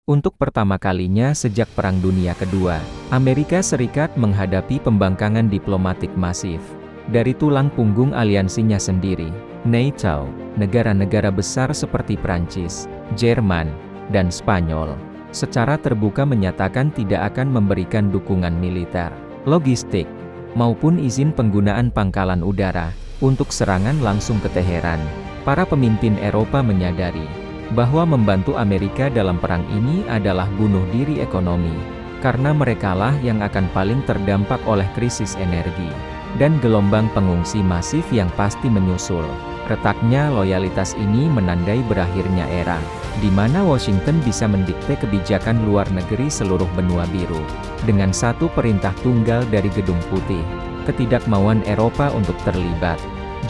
Untuk pertama kalinya sejak Perang Dunia Kedua, Amerika Serikat menghadapi pembangkangan diplomatik masif. Dari tulang punggung aliansinya sendiri, NATO, negara-negara besar seperti Prancis, Jerman, dan Spanyol, secara terbuka menyatakan tidak akan memberikan dukungan militer, logistik, maupun izin penggunaan pangkalan udara, untuk serangan langsung ke Teheran. Para pemimpin Eropa menyadari bahwa membantu Amerika dalam perang ini adalah bunuh diri ekonomi, karena merekalah yang akan paling terdampak oleh krisis energi, dan gelombang pengungsi masif yang pasti menyusul. Retaknya loyalitas ini menandai berakhirnya era, di mana Washington bisa mendikte kebijakan luar negeri seluruh benua biru, dengan satu perintah tunggal dari Gedung Putih. Ketidakmauan Eropa untuk terlibat,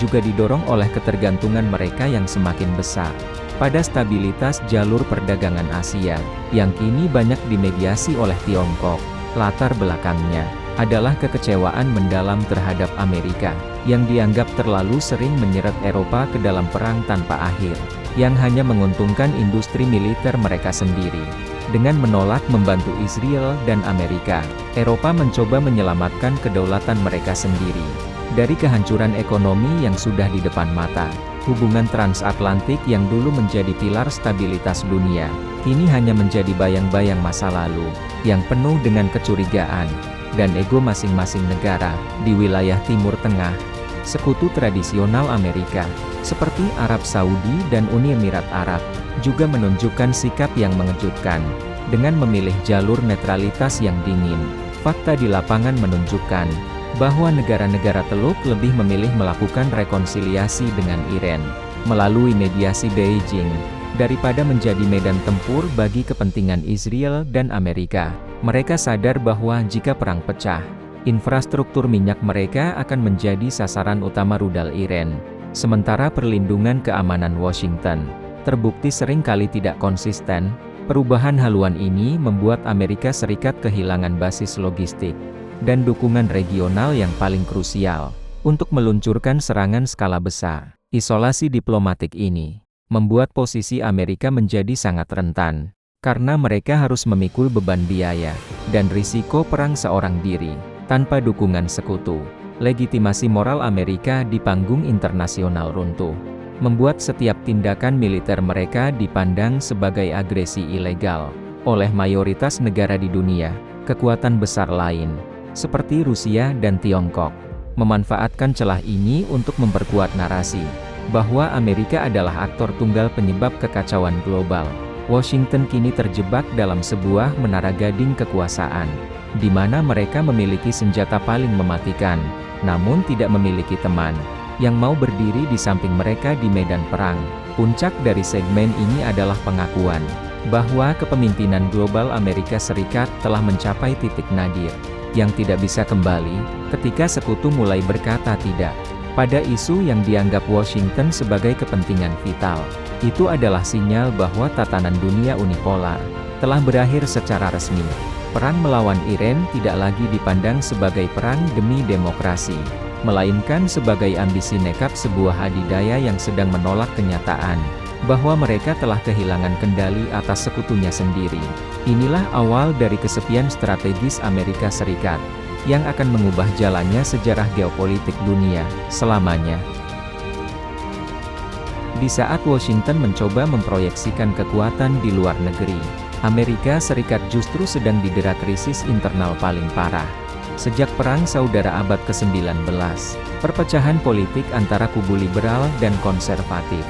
juga didorong oleh ketergantungan mereka yang semakin besar pada stabilitas jalur perdagangan Asia, yang kini banyak dimediasi oleh Tiongkok. Latar belakangnya adalah kekecewaan mendalam terhadap Amerika, yang dianggap terlalu sering menyeret Eropa ke dalam perang tanpa akhir, yang hanya menguntungkan industri militer mereka sendiri. Dengan menolak membantu Israel dan Amerika, Eropa mencoba menyelamatkan kedaulatan mereka sendiri dari kehancuran ekonomi yang sudah di depan mata. Hubungan transatlantik yang dulu menjadi pilar stabilitas dunia, kini hanya menjadi bayang-bayang masa lalu, yang penuh dengan kecurigaan, dan ego masing-masing negara, di wilayah Timur Tengah. Sekutu tradisional Amerika, seperti Arab Saudi dan Uni Emirat Arab, juga menunjukkan sikap yang mengejutkan, dengan memilih jalur netralitas yang dingin. Fakta di lapangan menunjukkan bahwa negara-negara Teluk lebih memilih melakukan rekonsiliasi dengan Iran, melalui mediasi Beijing, daripada menjadi medan tempur bagi kepentingan Israel dan Amerika. Mereka sadar bahwa jika perang pecah, infrastruktur minyak mereka akan menjadi sasaran utama rudal Iran, sementara perlindungan keamanan Washington terbukti sering kali tidak konsisten. Perubahan haluan ini membuat Amerika Serikat kehilangan basis logistik dan dukungan regional yang paling krusial untuk meluncurkan serangan skala besar. Isolasi diplomatik ini membuat posisi Amerika menjadi sangat rentan, karena mereka harus memikul beban biaya dan risiko perang seorang diri tanpa dukungan sekutu. Legitimasi moral Amerika di panggung internasional runtuh, membuat setiap tindakan militer mereka dipandang sebagai agresi ilegal oleh mayoritas negara di dunia. Kekuatan besar lain seperti Rusia dan Tiongkok memanfaatkan celah ini untuk memperkuat narasi bahwa Amerika adalah aktor tunggal penyebab kekacauan global. Washington kini terjebak dalam sebuah menara gading kekuasaan, di mana mereka memiliki senjata paling mematikan, namun tidak memiliki teman yang mau berdiri di samping mereka di medan perang. Puncak dari segmen ini adalah pengakuan bahwa kepemimpinan global Amerika Serikat telah mencapai titik nadir yang tidak bisa kembali, ketika sekutu mulai berkata tidak pada isu yang dianggap Washington sebagai kepentingan vital. Itu adalah sinyal bahwa tatanan dunia unipolar telah berakhir secara resmi. Perang melawan Iran tidak lagi dipandang sebagai perang demi demokrasi, melainkan sebagai ambisi nekat sebuah adidaya yang sedang menolak kenyataan bahwa mereka telah kehilangan kendali atas sekutunya sendiri. Inilah awal dari kesepian strategis Amerika Serikat, yang akan mengubah jalannya sejarah geopolitik dunia selamanya. Di saat Washington mencoba memproyeksikan kekuatan di luar negeri, Amerika Serikat justru sedang didera krisis internal paling parah. Sejak Perang Saudara abad ke-19, perpecahan politik antara kubu liberal dan konservatif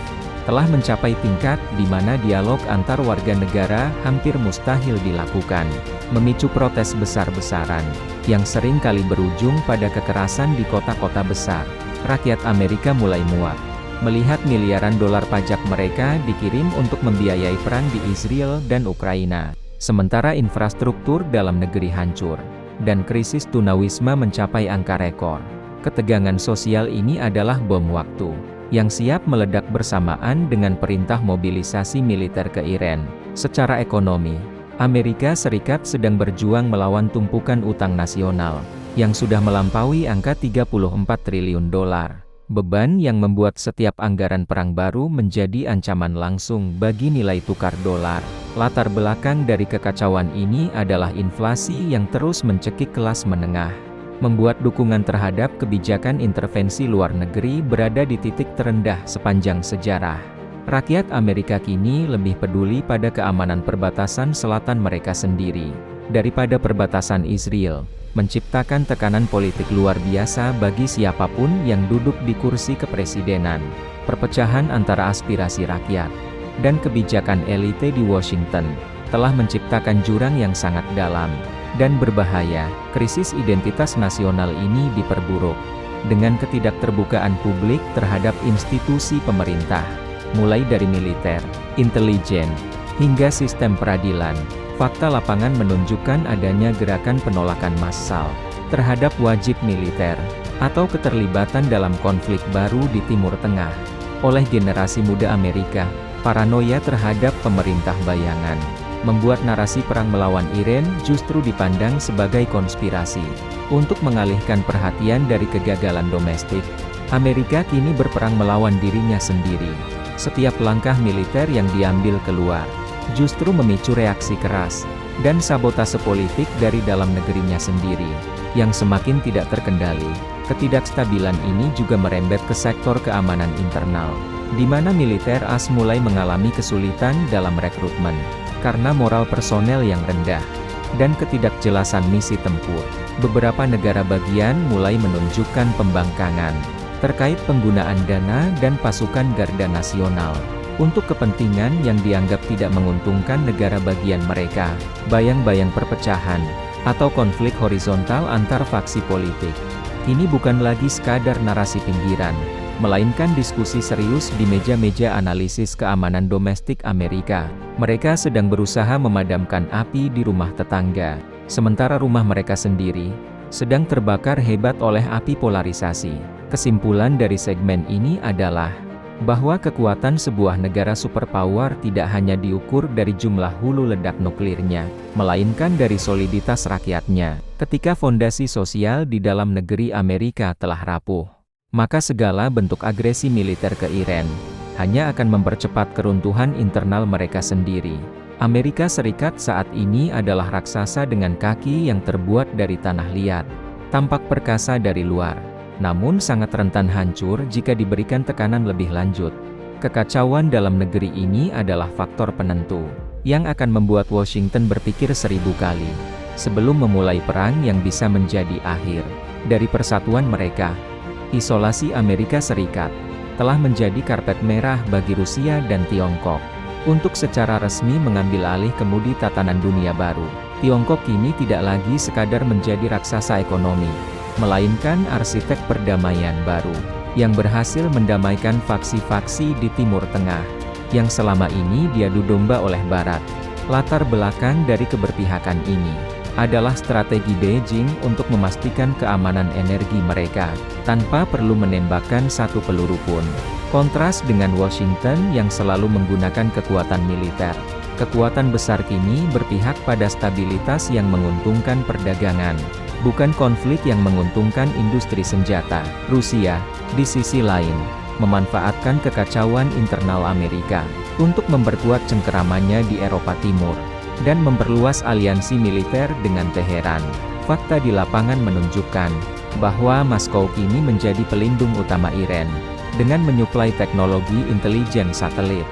telah mencapai tingkat di mana dialog antar warga negara hampir mustahil dilakukan, memicu protes besar-besaran, yang sering kali berujung pada kekerasan di kota-kota besar. Rakyat Amerika mulai muak melihat miliaran dolar pajak mereka dikirim untuk membiayai perang di Israel dan Ukraina, sementara infrastruktur dalam negeri hancur, dan krisis tunawisma mencapai angka rekor. Ketegangan sosial ini adalah bom waktu yang siap meledak bersamaan dengan perintah mobilisasi militer ke Iran. Secara ekonomi, Amerika Serikat sedang berjuang melawan tumpukan utang nasional yang sudah melampaui angka 34 triliun dolar. Beban yang membuat setiap anggaran perang baru menjadi ancaman langsung bagi nilai tukar dolar. Latar belakang dari kekacauan ini adalah inflasi yang terus mencekik kelas menengah, membuat dukungan terhadap kebijakan intervensi luar negeri berada di titik terendah sepanjang sejarah. Rakyat Amerika kini lebih peduli pada keamanan perbatasan selatan mereka sendiri, daripada perbatasan Israel, menciptakan tekanan politik luar biasa bagi siapapun yang duduk di kursi kepresidenan, perpecahan antara aspirasi rakyat, dan kebijakan elite di Washington, telah menciptakan jurang yang sangat dalam, dan berbahaya. Krisis identitas nasional ini diperburuk, dengan ketidakterbukaan publik terhadap institusi pemerintah, mulai dari militer, intelijen, hingga sistem peradilan. Fakta lapangan menunjukkan adanya gerakan penolakan massal terhadap wajib militer, atau keterlibatan dalam konflik baru di Timur Tengah, oleh generasi muda Amerika. Paranoia terhadap pemerintah bayangan, membuat narasi perang melawan Iran justru dipandang sebagai konspirasi. Untuk mengalihkan perhatian dari kegagalan domestik, Amerika kini berperang melawan dirinya sendiri. Setiap langkah militer yang diambil keluar, justru memicu reaksi keras, dan sabotase politik dari dalam negerinya sendiri, yang semakin tidak terkendali. Ketidakstabilan ini juga merembet ke sektor keamanan internal, di mana militer AS mulai mengalami kesulitan dalam rekrutmen, karena moral personel yang rendah, dan ketidakjelasan misi tempur. Beberapa negara bagian mulai menunjukkan pembangkangan, terkait penggunaan dana dan pasukan Garda Nasional, untuk kepentingan yang dianggap tidak menguntungkan negara bagian mereka. Bayang-bayang perpecahan, atau konflik horizontal antar faksi politik, kini bukan lagi sekadar narasi pinggiran, melainkan diskusi serius di meja-meja analisis keamanan domestik Amerika. Mereka sedang berusaha memadamkan api di rumah tetangga, sementara rumah mereka sendiri sedang terbakar hebat oleh api polarisasi. Kesimpulan dari segmen ini adalah bahwa kekuatan sebuah negara superpower tidak hanya diukur dari jumlah hulu ledak nuklirnya, melainkan dari soliditas rakyatnya. Ketika fondasi sosial di dalam negeri Amerika telah rapuh, maka segala bentuk agresi militer ke Iran hanya akan mempercepat keruntuhan internal mereka sendiri. Amerika Serikat saat ini adalah raksasa dengan kaki yang terbuat dari tanah liat, tampak perkasa dari luar, namun sangat rentan hancur jika diberikan tekanan lebih lanjut. Kekacauan dalam negeri ini adalah faktor penentu, yang akan membuat Washington berpikir 1000 kali, sebelum memulai perang yang bisa menjadi akhir dari persatuan mereka. Isolasi Amerika Serikat telah menjadi karpet merah bagi Rusia dan Tiongkok, untuk secara resmi mengambil alih kemudi tatanan dunia baru. Tiongkok kini tidak lagi sekadar menjadi raksasa ekonomi, melainkan arsitek perdamaian baru, yang berhasil mendamaikan faksi-faksi di Timur Tengah, yang selama ini diadu domba oleh Barat. Latar belakang dari keberpihakan ini adalah strategi Beijing untuk memastikan keamanan energi mereka, tanpa perlu menembakkan satu peluru pun. Kontras dengan Washington yang selalu menggunakan kekuatan militer. Kekuatan besar kini berpihak pada stabilitas yang menguntungkan perdagangan, bukan konflik yang menguntungkan industri senjata. Rusia, di sisi lain, memanfaatkan kekacauan internal Amerika untuk memperkuat cengkeramannya di Eropa Timur, dan memperluas aliansi militer dengan Teheran. Fakta di lapangan menunjukkan bahwa Moskow kini menjadi pelindung utama Iran, dengan menyuplai teknologi intelijen satelit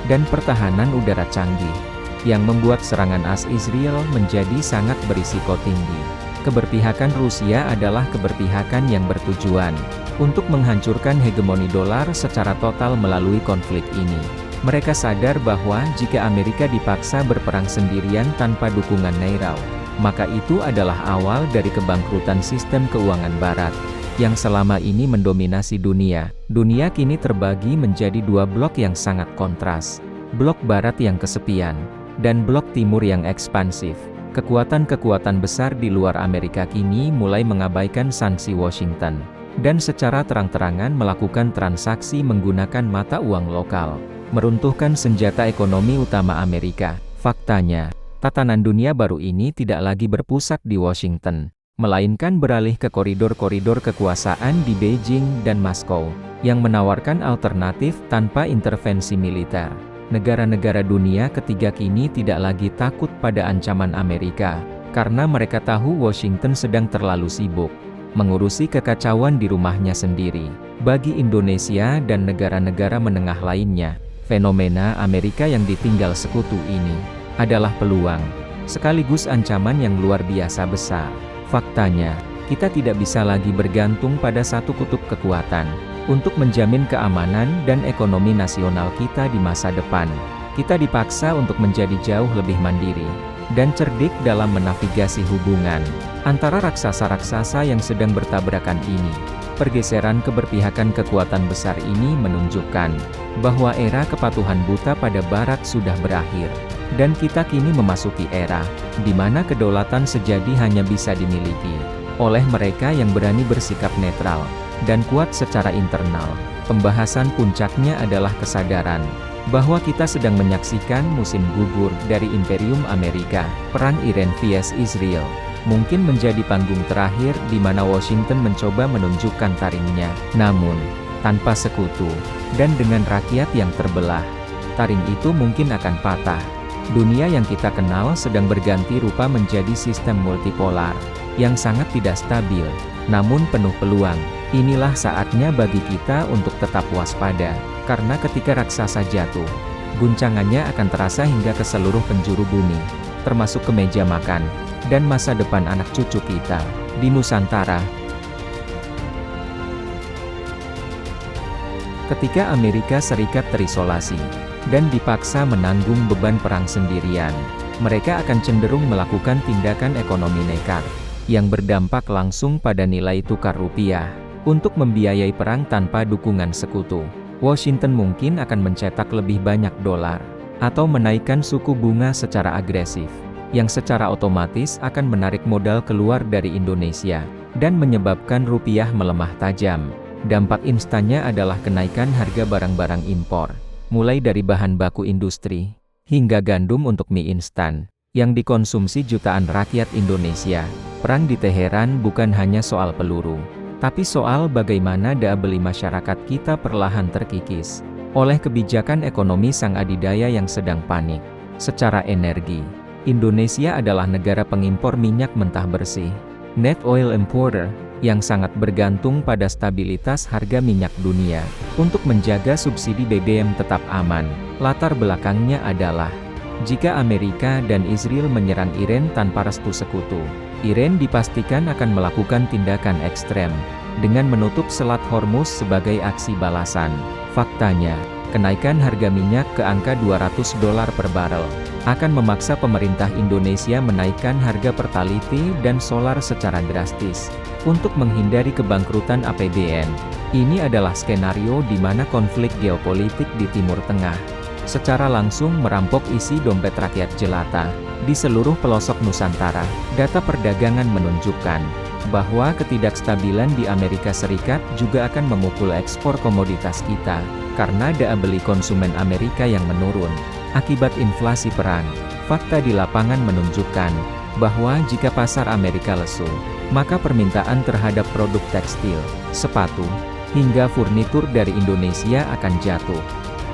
dan pertahanan udara canggih, yang membuat serangan AS Israel menjadi sangat berisiko tinggi. Keberpihakan Rusia adalah keberpihakan yang bertujuan untuk menghancurkan hegemoni dolar secara total melalui konflik ini. Mereka sadar bahwa jika Amerika dipaksa berperang sendirian tanpa dukungan netral, maka itu adalah awal dari kebangkrutan sistem keuangan Barat, yang selama ini mendominasi dunia. Dunia kini terbagi menjadi dua blok yang sangat kontras. Blok Barat yang kesepian, dan blok Timur yang ekspansif. Kekuatan-kekuatan besar di luar Amerika kini mulai mengabaikan sanksi Washington, dan secara terang-terangan melakukan transaksi menggunakan mata uang lokal, meruntuhkan senjata ekonomi utama Amerika. Faktanya, tatanan dunia baru ini tidak lagi berpusat di Washington, melainkan beralih ke koridor-koridor kekuasaan di Beijing dan Moskow, yang menawarkan alternatif tanpa intervensi militer. Negara-negara dunia ketiga kini tidak lagi takut pada ancaman Amerika, karena mereka tahu Washington sedang terlalu sibuk mengurusi kekacauan di rumahnya sendiri. Bagi Indonesia dan negara-negara menengah lainnya, fenomena Amerika yang ditinggal sekutu ini adalah peluang, sekaligus ancaman yang luar biasa besar. Faktanya, kita tidak bisa lagi bergantung pada satu kutub kekuatan untuk menjamin keamanan dan ekonomi nasional kita di masa depan. Kita dipaksa untuk menjadi jauh lebih mandiri dan cerdik dalam menavigasi hubungan antara raksasa-raksasa yang sedang bertabrakan ini. Pergeseran keberpihakan kekuatan besar ini menunjukkan bahwa era kepatuhan buta pada Barat sudah berakhir, dan kita kini memasuki era di mana kedaulatan sejati hanya bisa dimiliki oleh mereka yang berani bersikap netral dan kuat secara internal. Pembahasan puncaknya adalah kesadaran bahwa kita sedang menyaksikan musim gugur dari Imperium Amerika. Perang Iran vs Israel mungkin menjadi panggung terakhir di mana Washington mencoba menunjukkan taringnya, namun tanpa sekutu dan dengan rakyat yang terbelah. Taring itu mungkin akan patah. Dunia yang kita kenal sedang berganti rupa menjadi sistem multipolar yang sangat tidak stabil, namun penuh peluang. Inilah saatnya bagi kita untuk tetap waspada, karena ketika raksasa jatuh, guncangannya akan terasa hingga ke seluruh penjuru bumi, termasuk ke meja makan dan masa depan anak cucu kita di Nusantara. Ketika Amerika Serikat terisolasi dan dipaksa menanggung beban perang sendirian, mereka akan cenderung melakukan tindakan ekonomi nekat yang berdampak langsung pada nilai tukar rupiah untuk membiayai perang tanpa dukungan sekutu. Washington mungkin akan mencetak lebih banyak dolar atau menaikkan suku bunga secara agresif, yang secara otomatis akan menarik modal keluar dari Indonesia dan menyebabkan rupiah melemah tajam. Dampak instannya adalah kenaikan harga barang-barang impor, mulai dari bahan baku industri hingga gandum untuk mie instan yang dikonsumsi jutaan rakyat Indonesia. Perang di Teheran bukan hanya soal peluru, tapi soal bagaimana daya beli masyarakat kita perlahan terkikis oleh kebijakan ekonomi sang adidaya yang sedang panik. Secara energi, Indonesia adalah negara pengimpor minyak mentah bersih, net oil importer, yang sangat bergantung pada stabilitas harga minyak dunia untuk menjaga subsidi BBM tetap aman. Latar belakangnya adalah jika Amerika dan Israel menyerang Iran tanpa restu sekutu, Iran dipastikan akan melakukan tindakan ekstrem dengan menutup Selat Hormuz sebagai aksi balasan. Faktanya, kenaikan harga minyak ke angka $200 per barel akan memaksa pemerintah Indonesia menaikkan harga pertalite dan solar secara drastis untuk menghindari kebangkrutan APBN. Ini adalah skenario di mana konflik geopolitik di Timur Tengah secara langsung merampok isi dompet rakyat jelata di seluruh pelosok Nusantara. Data perdagangan menunjukkan bahwa ketidakstabilan di Amerika Serikat juga akan memukul ekspor komoditas kita, karena daya beli konsumen Amerika yang menurun akibat inflasi perang. Fakta di lapangan menunjukkan bahwa jika pasar Amerika lesu, maka permintaan terhadap produk tekstil, sepatu, hingga furnitur dari Indonesia akan jatuh,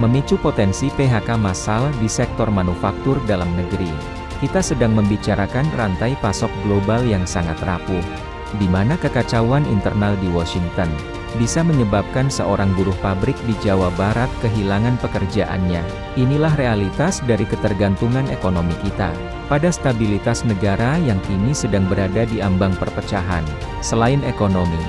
memicu potensi PHK massal di sektor manufaktur dalam negeri. Kita sedang membicarakan rantai pasok global yang sangat rapuh, di mana kekacauan internal di Washington bisa menyebabkan seorang buruh pabrik di Jawa Barat kehilangan pekerjaannya. Inilah realitas dari ketergantungan ekonomi kita pada stabilitas negara yang kini sedang berada di ambang perpecahan. Selain ekonomi,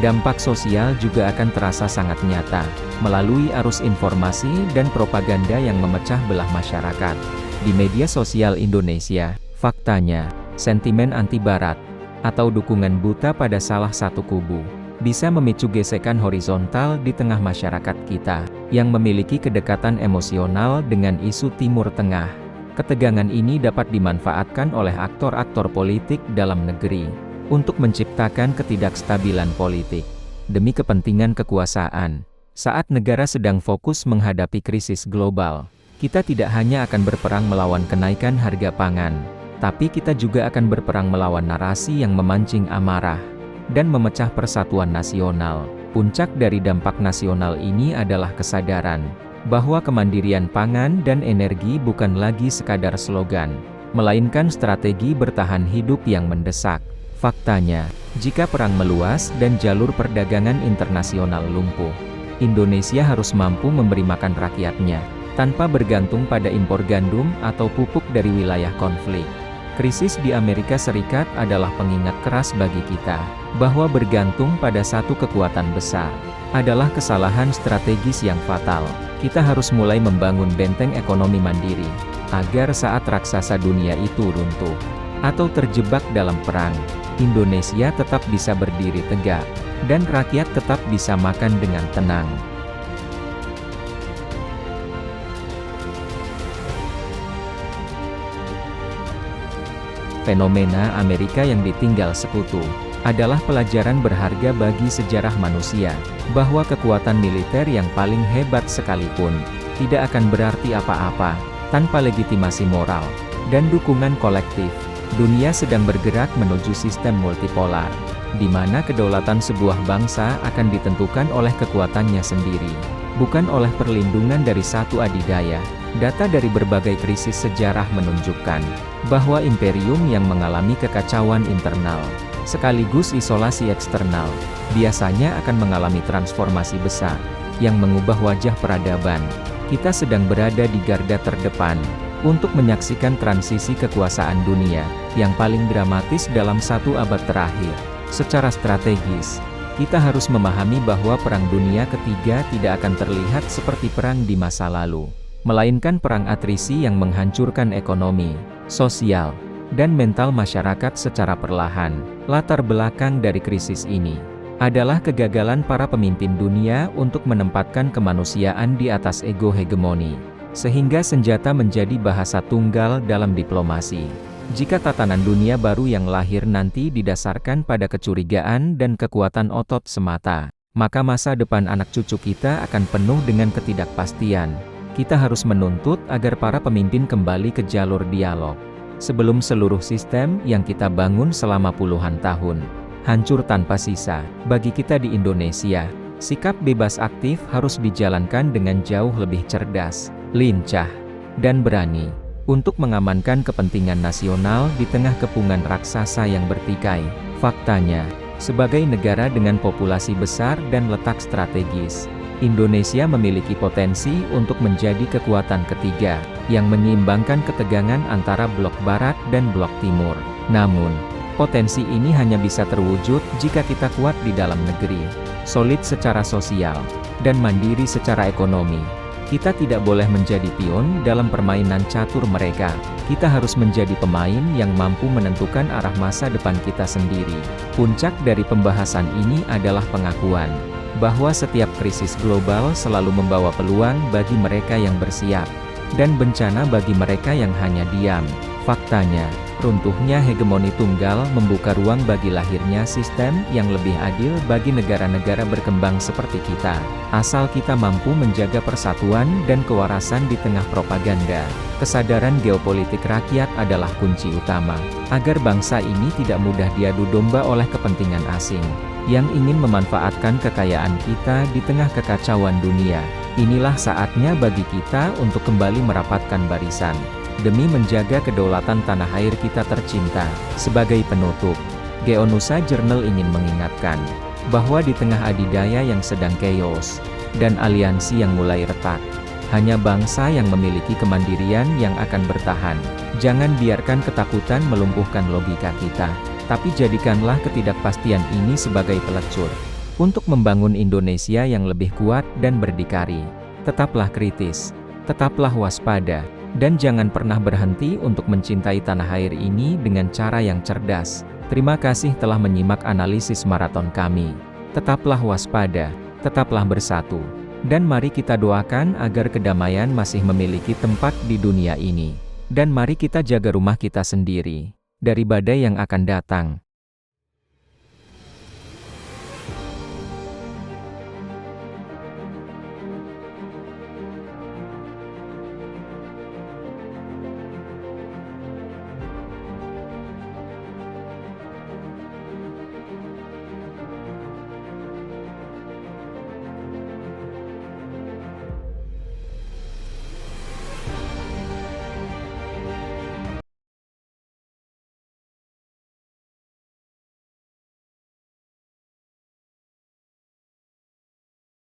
dampak sosial juga akan terasa sangat nyata melalui arus informasi dan propaganda yang memecah belah masyarakat. Di media sosial Indonesia, faktanya, sentimen anti-Barat atau dukungan buta pada salah satu kubu bisa memicu gesekan horizontal di tengah masyarakat kita yang memiliki kedekatan emosional dengan isu Timur Tengah. Ketegangan ini dapat dimanfaatkan oleh aktor-aktor politik dalam negeri untuk menciptakan ketidakstabilan politik demi kepentingan kekuasaan. Saat negara sedang fokus menghadapi krisis global, kita tidak hanya akan berperang melawan kenaikan harga pangan, Tapi kita juga akan berperang melawan narasi yang memancing amarah dan memecah persatuan nasional. Puncak dari dampak nasional ini adalah kesadaran bahwa kemandirian pangan dan energi bukan lagi sekadar slogan, melainkan strategi bertahan hidup yang mendesak. Faktanya, jika perang meluas dan jalur perdagangan internasional lumpuh, Indonesia harus mampu memberi makan rakyatnya, tanpa bergantung pada impor gandum atau pupuk dari wilayah konflik. Krisis di Amerika Serikat adalah pengingat keras bagi kita, bahwa bergantung pada satu kekuatan besar adalah kesalahan strategis yang fatal. Kita harus mulai membangun benteng ekonomi mandiri, agar saat raksasa dunia itu runtuh, atau terjebak dalam perang, Indonesia tetap bisa berdiri tegak, dan rakyat tetap bisa makan dengan tenang. Fenomena Amerika yang ditinggal sekutu adalah pelajaran berharga bagi sejarah manusia, bahwa kekuatan militer yang paling hebat sekalipun tidak akan berarti apa-apa tanpa legitimasi moral dan dukungan kolektif. Dunia sedang bergerak menuju sistem multipolar, di mana kedaulatan sebuah bangsa akan ditentukan oleh kekuatannya sendiri, bukan oleh perlindungan dari satu adidaya. Data dari berbagai krisis sejarah menunjukkan bahwa imperium yang mengalami kekacauan internal, sekaligus isolasi eksternal, biasanya akan mengalami transformasi besar, yang mengubah wajah peradaban. Kita sedang berada di garda terdepan, untuk menyaksikan transisi kekuasaan dunia, yang paling dramatis dalam satu abad terakhir. Secara strategis, kita harus memahami bahwa Perang Dunia Ketiga tidak akan terlihat seperti perang di masa lalu, melainkan perang atrisi yang menghancurkan ekonomi, sosial, dan mental masyarakat secara perlahan. Latar belakang dari krisis ini adalah kegagalan para pemimpin dunia untuk menempatkan kemanusiaan di atas ego hegemoni, sehingga senjata menjadi bahasa tunggal dalam diplomasi. Jika tatanan dunia baru yang lahir nanti didasarkan pada kecurigaan dan kekuatan otot semata, maka masa depan anak cucu kita akan penuh dengan ketidakpastian. Kita harus menuntut agar para pemimpin kembali ke jalur dialog, sebelum seluruh sistem yang kita bangun selama puluhan tahun hancur tanpa sisa. Bagi kita di Indonesia, sikap bebas aktif harus dijalankan dengan jauh lebih cerdas, lincah, dan berani, untuk mengamankan kepentingan nasional di tengah kepungan raksasa yang bertikai. Faktanya, sebagai negara dengan populasi besar dan letak strategis, Indonesia memiliki potensi untuk menjadi kekuatan ketiga, yang menyeimbangkan ketegangan antara blok barat dan blok timur. Namun, potensi ini hanya bisa terwujud jika kita kuat di dalam negeri, solid secara sosial, dan mandiri secara ekonomi. Kita tidak boleh menjadi pion dalam permainan catur mereka. Kita harus menjadi pemain yang mampu menentukan arah masa depan kita sendiri. Puncak dari pembahasan ini adalah pengakuan bahwa setiap krisis global selalu membawa peluang bagi mereka yang bersiap, dan bencana bagi mereka yang hanya diam. Faktanya, runtuhnya hegemoni tunggal membuka ruang bagi lahirnya sistem yang lebih adil bagi negara-negara berkembang seperti kita, asal kita mampu menjaga persatuan dan kewarasan di tengah propaganda. Kesadaran geopolitik rakyat adalah kunci utama, agar bangsa ini tidak mudah diadu domba oleh kepentingan asing yang ingin memanfaatkan kekayaan kita di tengah kekacauan dunia. Inilah saatnya bagi kita untuk kembali merapatkan barisan, demi menjaga kedaulatan tanah air kita tercinta. Sebagai penutup, Geonusa Journal ingin mengingatkan, bahwa di tengah adidaya yang sedang chaos, dan aliansi yang mulai retak, hanya bangsa yang memiliki kemandirian yang akan bertahan. Jangan biarkan ketakutan melumpuhkan logika kita, tapi jadikanlah ketidakpastian ini sebagai pelecur untuk membangun Indonesia yang lebih kuat dan berdikari. Tetaplah kritis, tetaplah waspada, dan jangan pernah berhenti untuk mencintai tanah air ini dengan cara yang cerdas. Terima kasih telah menyimak analisis maraton kami. Tetaplah waspada, tetaplah bersatu, dan mari kita doakan agar kedamaian masih memiliki tempat di dunia ini. Dan mari kita jaga rumah kita sendiri dari badai yang akan datang.